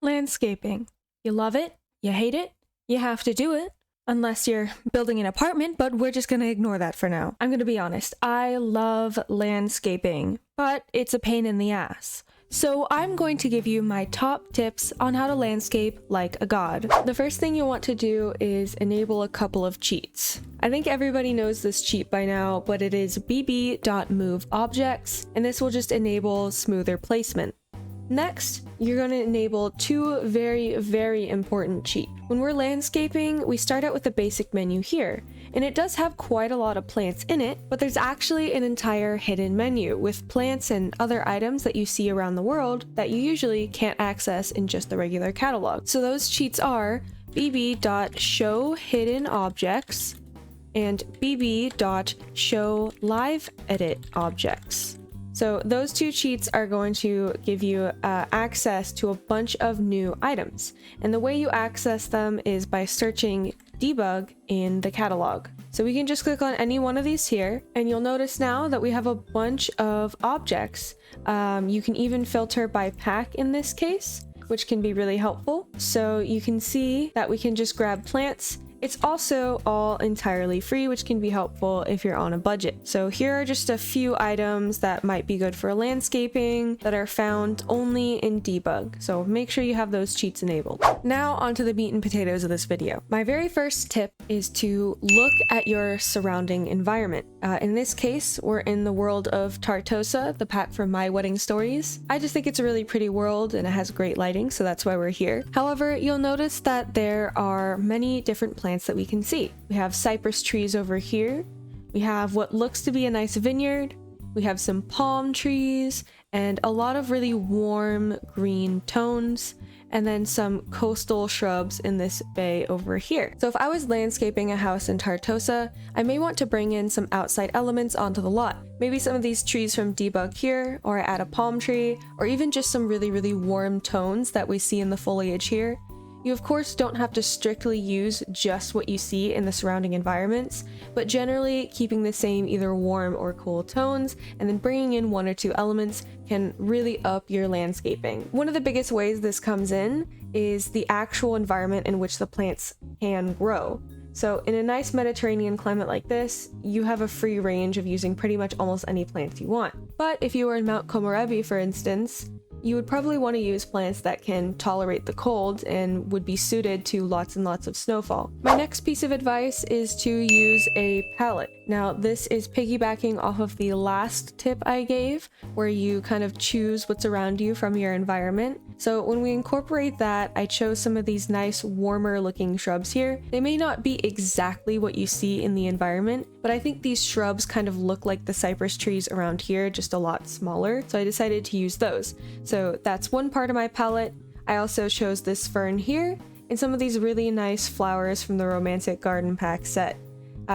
Landscaping. You love it? You hate it? You have to do it. Unless you're building an apartment, but we're just gonna ignore that for now. I'm gonna be honest, I love landscaping, but it's a pain in the ass. So I'm going to give you my top tips on how to landscape like a god. The first thing you'll want to do is enable a couple of cheats. I think everybody knows this cheat by now, but it is bb.moveObjects, and this will just enable smoother placement. Next, you're going to enable two very important cheats. When we're landscaping, we start out with the basic menu here, and it does have quite a lot of plants in it, but there's actually an entire hidden menu with plants and other items that you see around the world that you usually can't access in just the regular catalog. So those cheats are bb.showHiddenObjects and bb.showLiveEditObjects. So those two cheats are going to give you access to a bunch of new items. And the way you access them is by searching debug in the catalog. So we can just click on any one of these here, and you'll notice now that we have a bunch of objects. You can even filter by pack in this case, which can be really helpful. So you can see that we can just grab plants. It's also all entirely free, which can be helpful if you're on a budget. So here are just a few items that might be good for landscaping that are found only in debug. So make sure you have those cheats enabled. Now onto the meat and potatoes of this video. My very first tip is to look at your surrounding environment. In this case, we're in the world of Tartosa, the pack from My Wedding Stories. I just think it's a really pretty world and it has great lighting, so that's why we're here. However, you'll notice that there are many different plants that we can see. We have cypress trees over here. We have what looks to be a nice vineyard. We have some palm trees and a lot of really warm green tones, and then some coastal shrubs in this bay over here. So if I was landscaping a house in Tartosa, I may want to bring in some outside elements onto the lot. Maybe some of these trees from debug here, or I add a palm tree, or even just some really warm tones that we see in the foliage here. You of course don't have to strictly use just what you see in the surrounding environments, but generally keeping the same either warm or cool tones and then bringing in one or two elements can really up your landscaping. One of the biggest ways this comes in is the actual environment in which the plants can grow. So in a nice Mediterranean climate like this, you have a free range of using pretty much almost any plants you want. But if you were in Mount Komorebi, for instance, you would probably want to use plants that can tolerate the cold and would be suited to lots and lots of snowfall. My next piece of advice is to use a palette. Now, this is piggybacking off of the last tip I gave, where you kind of choose what's around you from your environment. So when we incorporate that, I chose some of these nice warmer looking shrubs here. They may not be exactly what you see in the environment, but I think these shrubs kind of look like the cypress trees around here, just a lot smaller. So I decided to use those. So that's one part of my palette. I also chose this fern here and some of these really nice flowers from the Romantic Garden Pack set.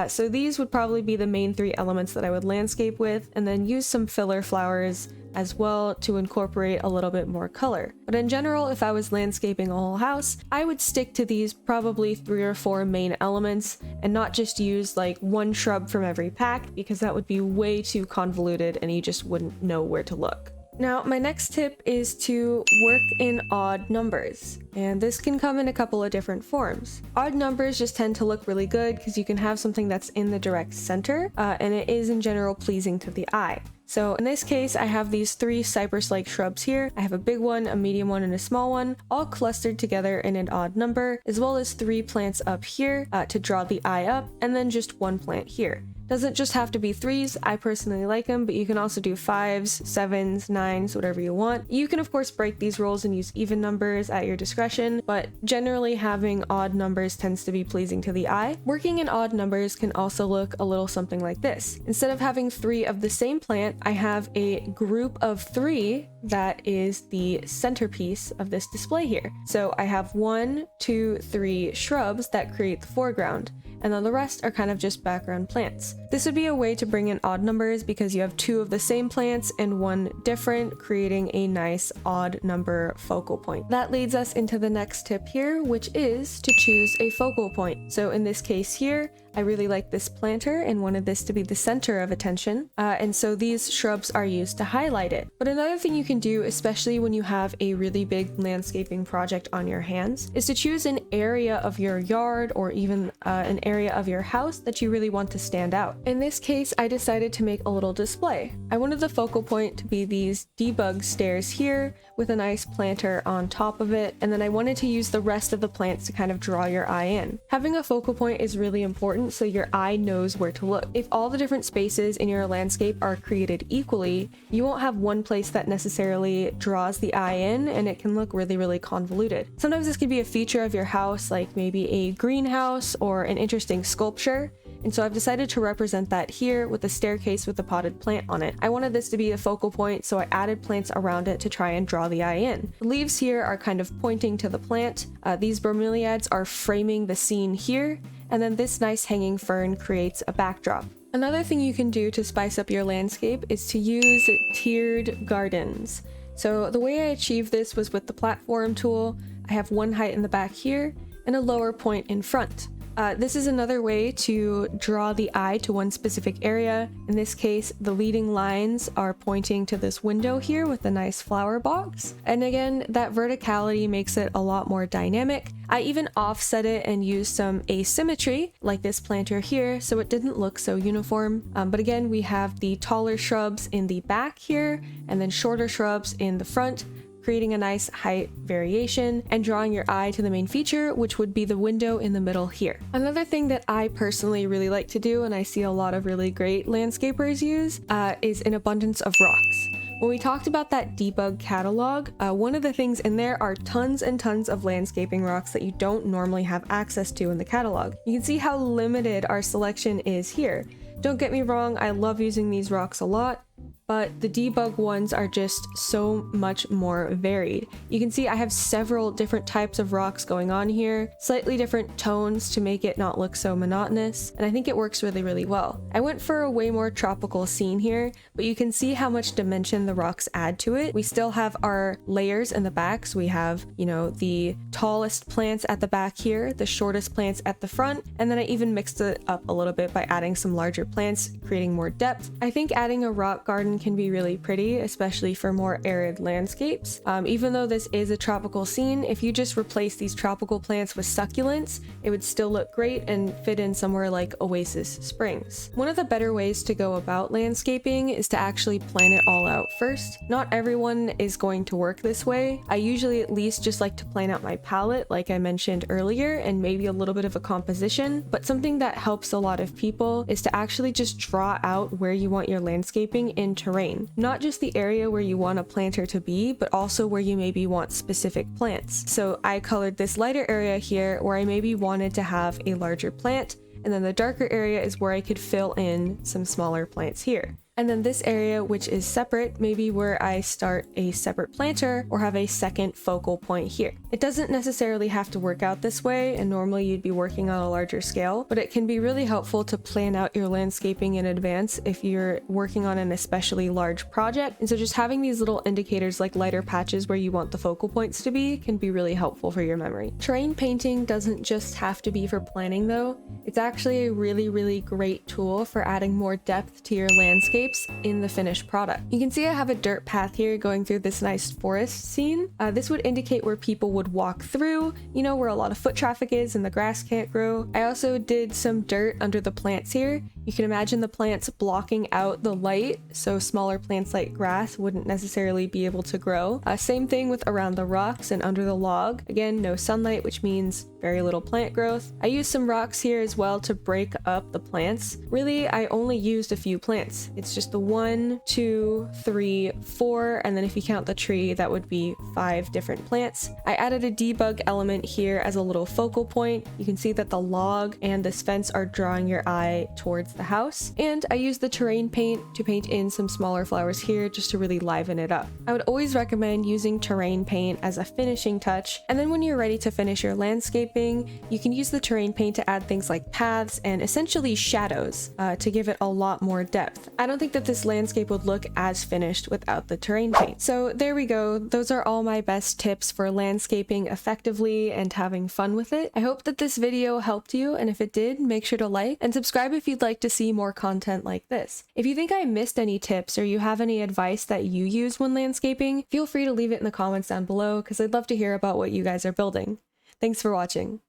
So these would probably be the main three elements that I would landscape with, and then use some filler flowers as well to incorporate a little bit more color. But in general, if I was landscaping a whole house, I would stick to these probably 3 or 4 main elements and not just use like one shrub from every pack, because that would be way too convoluted and you just wouldn't know where to look. Now, my next tip is to work in odd numbers, and this can come in a couple of different forms. Odd numbers just tend to look really good because you can have something that's in the direct center, and it is in general pleasing to the eye. So in this case, I have these 3 cypress-like shrubs here. I have a big one, a medium one, and a small one, all clustered together in an odd number, as well as 3 plants up here to draw the eye up, and then just 1 plant here. Doesn't just have to be 3s, I personally like them, but you can also do 5s, 7s, 9s, whatever you want. You can of course break these rules and use even numbers at your discretion, but generally having odd numbers tends to be pleasing to the eye. Working in odd numbers can also look a little something like this. Instead of having 3 of the same plant, I have a group of 3 that is the centerpiece of this display here. So I have 1, 2, 3 shrubs that create the foreground, and then the rest are kind of just background plants. This would be a way to bring in odd numbers because you have 2 of the same plants and 1 different, creating a nice odd number focal point. That leads us into the next tip here, which is to choose a focal point. So in this case here, I really like this planter and wanted this to be the center of attention, and so these shrubs are used to highlight it. But another thing you can do, especially when you have a really big landscaping project on your hands, is to choose an area of your yard or even an area of your house that you really want to stand out. In this case, I decided to make a little display. I wanted the focal point to be these debug stairs here with a nice planter on top of it, and then I wanted to use the rest of the plants to kind of draw your eye in. Having a focal point is really important so your eye knows where to look. If all the different spaces in your landscape are created equally, you won't have one place that necessarily draws the eye in, and it can look really convoluted. Sometimes this could be a feature of your house, like maybe a greenhouse or an interesting sculpture. And so I've decided to represent that here with a staircase with a potted plant on it. I wanted this to be a focal point, so I added plants around it to try and draw the eye in. The leaves here are kind of pointing to the plant. These bromeliads are framing the scene here, and then this nice hanging fern creates a backdrop. Another thing you can do to spice up your landscape is to use tiered gardens. So the way I achieved this was with the platform tool. I have one height in the back here and a lower point in front. This is another way to draw the eye to one specific area. In this case, the leading lines are pointing to this window here with a nice flower box. And again, that verticality makes it a lot more dynamic. I even offset it and used some asymmetry, like this planter here, so it didn't look so uniform. But again, we have the taller shrubs in the back here, and then shorter shrubs in the front, creating a nice height variation and drawing your eye to the main feature, which would be the window in the middle here. Another thing that I personally really like to do, and I see a lot of really great landscapers use, is an abundance of rocks. When we talked about that debug catalog, one of the things in there are tons and tons of landscaping rocks that you don't normally have access to in the catalog. You can see how limited our selection is here. Don't get me wrong, I love using these rocks a lot, but the debug ones are just so much more varied. You can see I have several different types of rocks going on here, slightly different tones to make it not look so monotonous, and I think it works really well. I went for a way more tropical scene here, but you can see how much dimension the rocks add to it. We still have our layers in the back, so we have, you know, the tallest plants at the back here, the shortest plants at the front, and then I even mixed it up a little bit by adding some larger plants, creating more depth. I think adding a rock garden can be really pretty, especially for more arid landscapes. Even though this is a tropical scene, if you just replace these tropical plants with succulents, it would still look great and fit in somewhere like Oasis Springs. One of the better ways to go about landscaping is to actually plan it all out first. Not everyone is going to work this way. I usually at least just like to plan out my palette, like I mentioned earlier, and maybe a little bit of a composition, but something that helps a lot of people is to actually just draw out where you want your landscaping in terrain. Not just the area where you want a planter to be, but also where you maybe want specific plants. So I colored this lighter area here where I maybe wanted to have a larger plant, and then the darker area is where I could fill in some smaller plants here. And then this area, which is separate, maybe where I start a separate planter or have a second focal point here. It doesn't necessarily have to work out this way, and normally you'd be working on a larger scale, but it can be really helpful to plan out your landscaping in advance if you're working on an especially large project. And so just having these little indicators like lighter patches where you want the focal points to be can be really helpful for your memory. Terrain painting doesn't just have to be for planning though. It's actually a really great tool for adding more depth to your landscape in the finished product. You can see I have a dirt path here going through this nice forest scene. This would indicate where people would walk through, you know, where a lot of foot traffic is and the grass can't grow. I also did some dirt under the plants here. You can imagine the plants blocking out the light, so smaller plants like grass wouldn't necessarily be able to grow. Same thing with around the rocks and under the log. Again, no sunlight, which means very little plant growth. I used some rocks here as well to break up the plants. Really, I only used a few plants. It's just the 1, 2, 3, 4, and then if you count the tree, that would be 5 different plants. I added a debug element here as a little focal point. You can see that the log and this fence are drawing your eye towards the house. And I used the terrain paint to paint in some smaller flowers here just to really liven it up. I would always recommend using terrain paint as a finishing touch. And then when you're ready to finish your landscaping, you can use the terrain paint to add things like paths and essentially shadows to give it a lot more depth. I don't think think that this landscape would look as finished without the terrain paint. So there we go. Those are all my best tips for landscaping effectively and having fun with it. I hope that this video helped you, and if it did, make sure to like and subscribe if you'd like to see more content like this. If you think I missed any tips or you have any advice that you use when landscaping, feel free to leave it in the comments down below because I'd love to hear about what you guys are building. Thanks for watching.